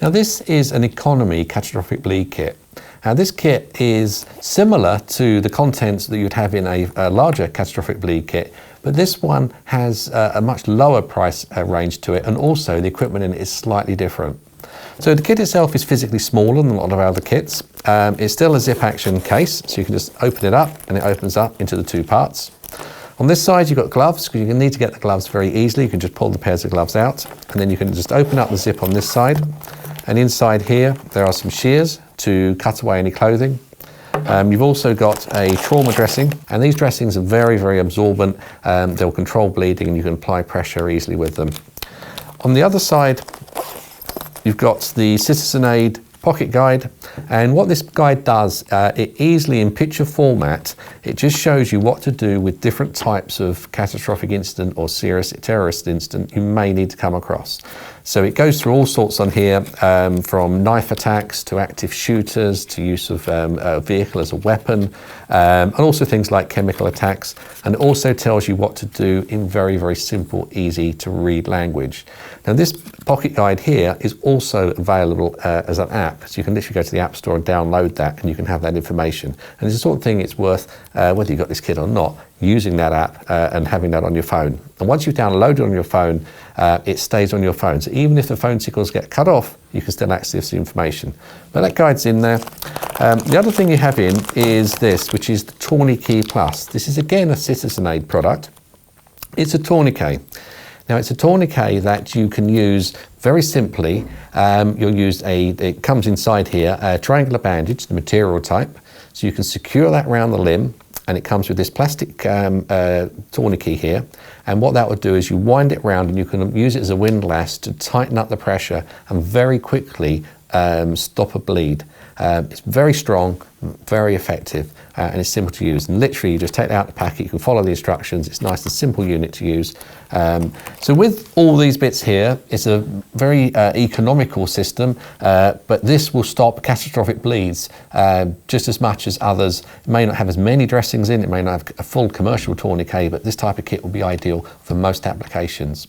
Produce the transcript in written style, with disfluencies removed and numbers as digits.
Now this is an economy catastrophic bleed kit. Now this kit is similar to the contents that you'd have in a larger catastrophic bleed kit, but this one has a much lower price range to it, and also the equipment in it is slightly different. So the kit itself is physically smaller than a lot of our other kits. It's still a zip action case, so you can just open it up and it opens up into the two parts. On this side you've got gloves, because you need to get the gloves very easily. You can just pull the pairs of gloves out, and then you can just open up the zip on this side. And inside here there are some shears to cut away any clothing. You've also got a trauma dressing, and these dressings are very, very absorbent. They'll control bleeding and you can apply pressure easily with them. On the other side you've got the Citizen Aid pocket guide, and what this guide does, it easily in picture format, it just shows you what to do with different types of catastrophic incident or serious terrorist incident you may need to come across. So it goes through all sorts on here, from knife attacks to active shooters to use of a vehicle as a weapon, and also things like chemical attacks, and it also tells you what to do in very, very simple, easy to read language. Now this pocket guide here is also available as an app, so you can literally go to the App Store and download that, and you can have that information. And it's the sort of thing it's worth, whether you've got this kit or not, using that app and having that on your phone. And once you've downloaded it on your phone, it stays on your phone. So even if the phone signals get cut off, you can still access the information. But that guide's in there. The other thing you have in is this, which is the tourni-key Plus. This is again a Citizen Aid product. It's a tourniquet. Now it's a tourniquet that you can use very simply. You'll use it comes inside here, a triangular bandage, the material type. So you can secure that around the limb, and it comes with this plastic tourniquet here. And what that would do is you wind it round and you can use it as a windlass to tighten up the pressure and very quickly stop a bleed. It's very strong, very effective, and it's simple to use. And literally you just take it out of the packet, you can follow the instructions. It's a nice and simple unit to use. So with all these bits here, it's a very economical system, but this will stop catastrophic bleeds just as much as others. It may not have as many dressings in, it may not have a full commercial tourniquet, but this type of kit will be ideal for most applications.